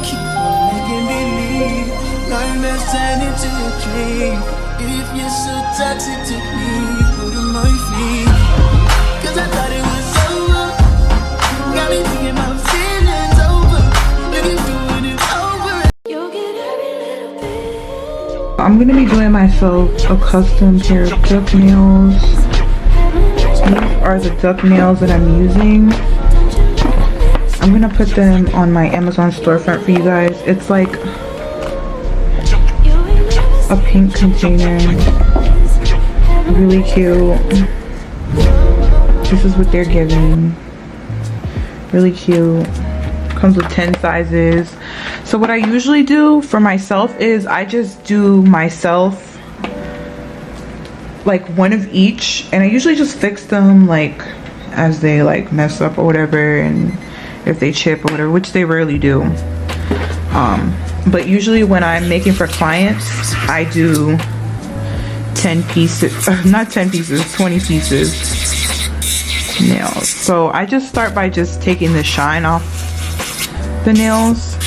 keep on making believe. Nightmares turn into a dream. If you're so toxic to me, go to my feet. Cause I thought it was over. Got me thinking my feelings over. If you're doing it over, you'll get every little bit. I'm gonna be doing myself a custom pair of duck nails. These are the duck nails that I'm using. I'm gonna put them on my Amazon storefront for you guys. It's like a pink container, really cute. This is what they're giving, really cute. Comes with 10 sizes. So what I usually do for myself is I just do myself like one of each, and I usually just fix them like as they like mess up or whatever, and if they chip or whatever, which they rarely do. But usually when I'm making for clients, I do 10 pieces, not 10 pieces, 20 pieces nails. So I just start by just taking the shine off the nails.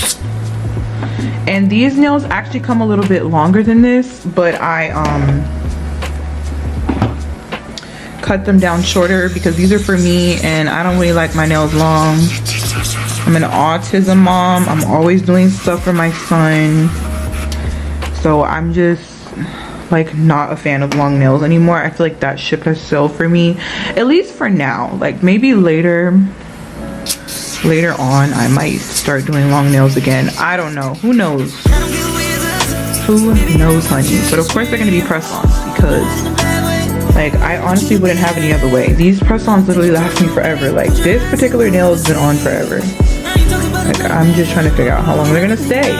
And these nails actually come a little bit longer than this, but I cut them down shorter because these are for me and I don't really like my nails long. I'm an autism mom. I'm always doing stuff for my son. So I'm just like not a fan of long nails anymore. I feel like that ship has sailed for me, at least for now. Like maybe later on I might start doing long nails again. I don't know. Who knows? Who knows, honey? But of course they're gonna be press-ons because like I honestly wouldn't have any other way. These press-ons literally last me forever. Like this particular nail has been on forever. Like I'm just trying to figure out how long they're gonna stay.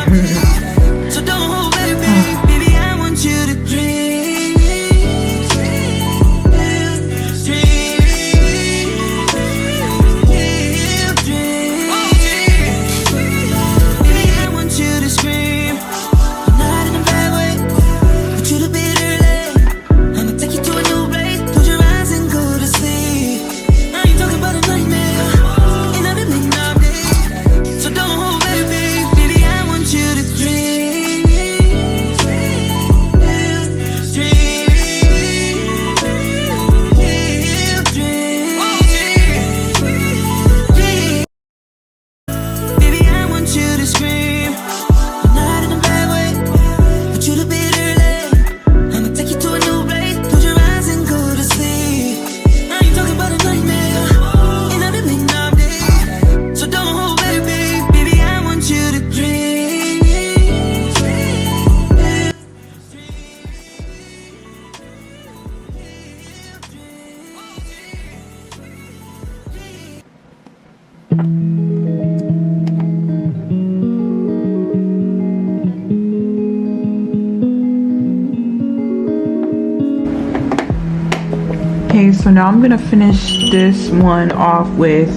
Okay, so now I'm gonna finish this one off with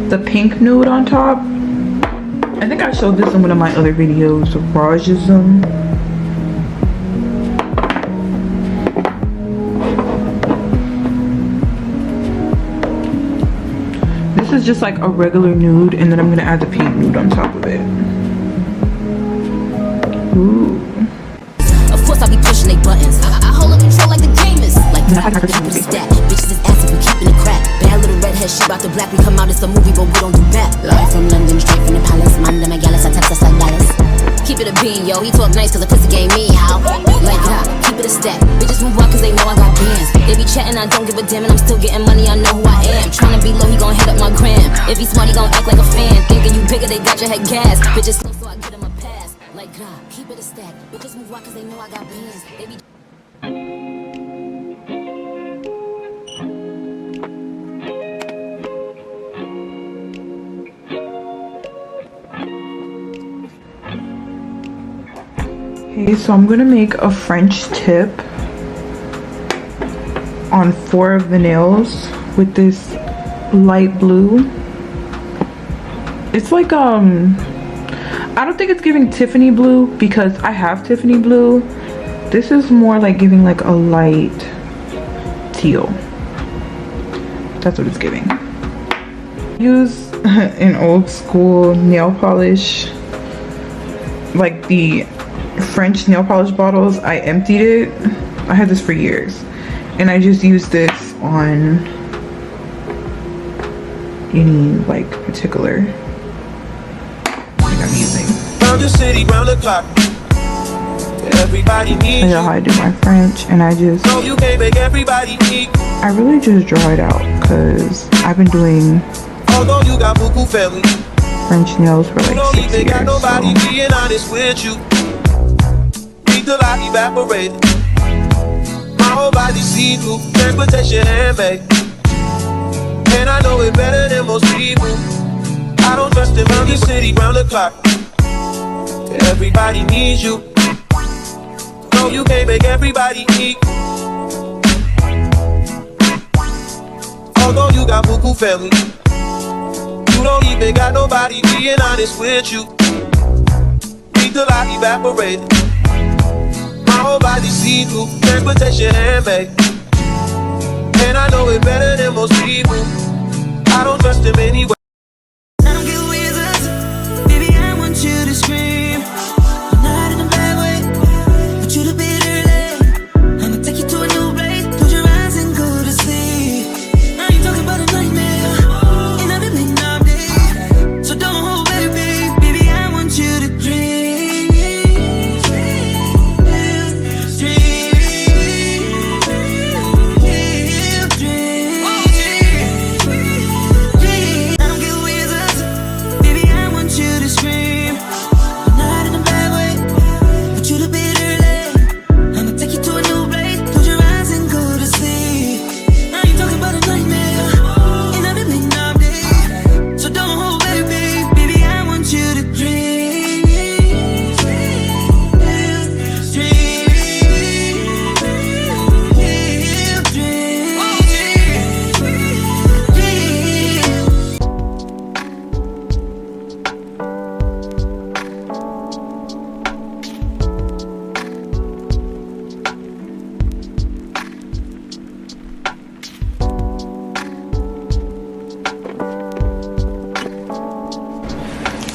the pink nude on top. I think I showed this in one of my other videos, Ragism. This is just like a regular nude, and then I'm gonna add the pink nude on top of it. Ooh. Of course I'll be pushing they buttons. I hold up control like the gamers. Like bitches is asking for keeping it crap. Bad little redhead, she about the black. We come out, it's a movie, but we don't do that. Live from London, straight from the palace. Manda my gallus, I text us like Dallas. Keep it a bean, yo. He talk nice cause the pussy gave me how. Like that, keep it a stack. Bitches move out cause they know I got bands. They be chatting, I don't give a damn, and I'm still getting money, I know who I am. Tryna be low, he gon' hit up my gram. If he smart, he gon' act like a fan. Thinking you bigger, they got your head gas. Bitches slow, so I get him a pass. Like God, keep it a stack. Bitches move out cause they know I got bands. They be Okay, so I'm gonna make a French tip on 4 of the nails with this light blue. It's like I don't think it's giving Tiffany blue because I have Tiffany blue. This is more like giving like a light teal. That's what it's giving. Use an old school nail polish like the French nail polish bottles. I emptied it. I had this for years, and I just used this on any like particular thing I'm using. Round the city, round the clock. Everybody needs I know how I do my French, and I just you can't make everybody eat. I really just draw it out because I've been doing Although you got buku family, French nails for like 6 even got years. nobody So. being honest with you. Need the light evaporated. My whole body see through transportation and back. And I know it better than most people. I don't trust them round the city, round the clock. Everybody needs you. No, you can't make everybody eat. Although you got buku family, you don't even got nobody being honest with you. Need the light evaporated. My whole body see through transportation and back. And I know it better than most people. I don't trust them anyway. I don't get with us, baby. I want you to scream. Not in a bad way, but you the bitter late. I'ma take you to a new place. Close your eyes and go to sleep. I ain't talking about a nightmare, and I've been waiting all day. So don't hold back, baby. I want you to dream.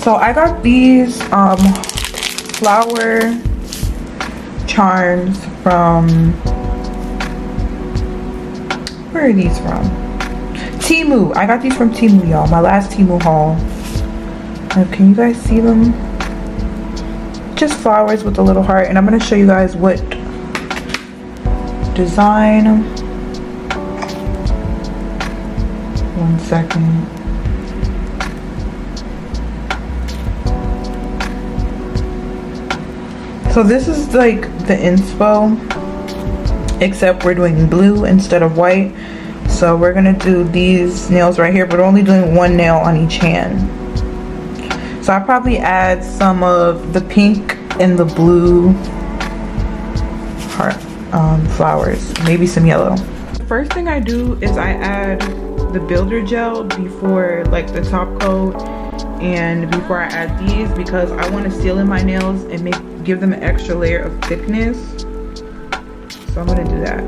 So I got these flower charms from, where are these from? Temu. I got these from Temu, y'all. My last Temu haul. Can you guys see them? Just flowers with a little heart, and I'm gonna show you guys what design. 1 second. So this is like the inspo, except we're doing blue instead of white. So we're gonna do these nails right here, but we're only doing one nail on each hand. So I probably add some of the pink and the blue heart flowers, maybe some yellow. The first thing I do is I add the builder gel before like the top coat and before I add these, because I want to seal in my nails and give them an extra layer of thickness. So I'm gonna do that.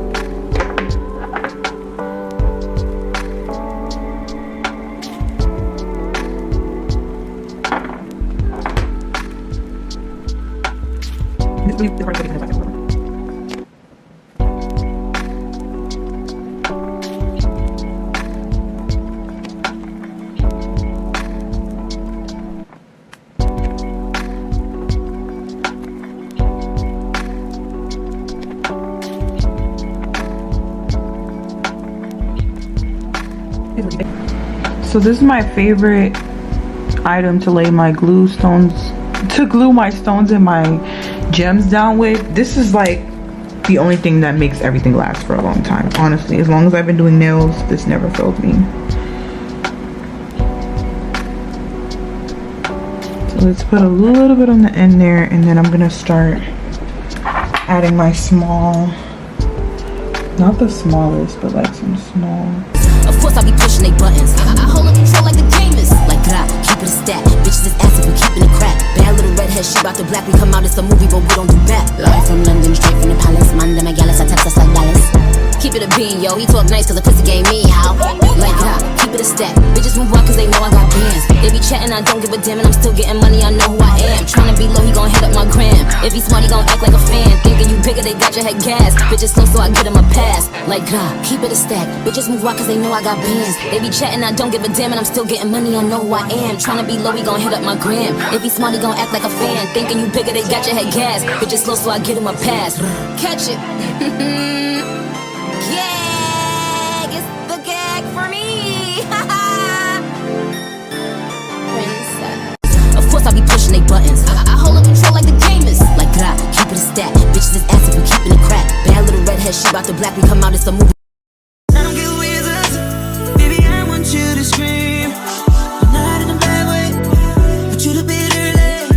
So this is my favorite item to lay my glue stones, to glue my stones and my gems down with. This is like the only thing that makes everything last for a long time, honestly. As long as I've been doing nails, this never failed me. So let's put a little bit on the end there, and then I'm gonna start adding my small, not the smallest, but like some small. Of course I be pushing they buttons. I hold up control like the gamers. Like God, keep it a stat. Bitches is asking for keeping it crack. Bad little redhead, she bout the black. We come out, it's a movie, but we don't do that. Live from London, straight from the palace. Manda Megalis, I text us like Dallas. Keep keep it a bean, yo. He talk nice cause the pussy game me, how? Like, keep it a stack. Bitches move out cause they know I got bands. They be chatting, I don't give a damn, and I'm still getting money, I know who I am. Tryna be low, he gon' hit up my gram. If he smart, he gon' act like a fan. Thinking you bigger, they got your head gas. Bitches slow, so I get him a pass. Like, keep it a stack. Bitches move out cause they know I got bands. They be chatting, I don't give a damn, and I'm still getting money, I know who I am. Tryna be low, he gon' hit up my gram. If he smart, he gon' act like a fan. Thinking you bigger, they got your head gas. Bitches slow, so I get him a pass. Catch it. Gag, it's the gag for me. Princess. Of course I be pushing they buttons. I hold up control like the gamers. Like, keep it a stack. Bitches is active and keeping it crack. Bad little redhead, she bout the black. We come out, it's a movie. I don't get with us, baby, I want you to scream. But not in a bad way, but you the bitter late.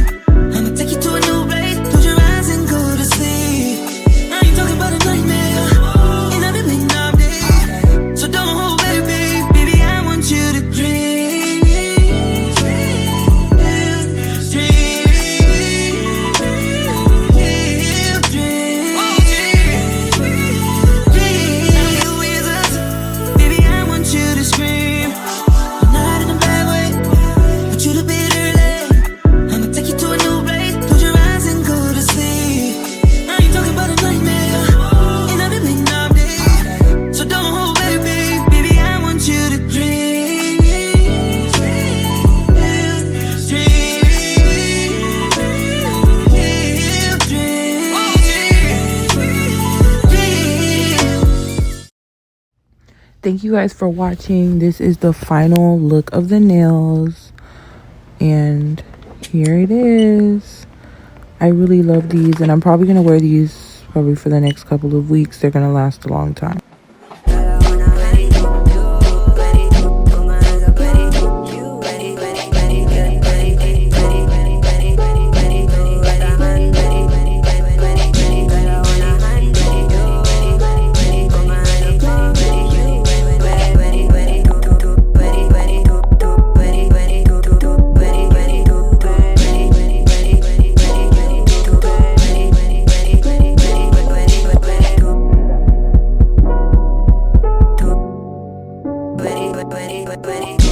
I'ma take you to a new place, close your eyes and go to sleep. I ain't talking about a nightmare, and I've been waiting all day. So don't hold back, baby, I want you to dream. Thank you guys for watching. This is the final look of the nails, and here it is. I really love these, and I'm probably gonna wear these probably for the next couple of weeks. They're gonna last a long time. Ready.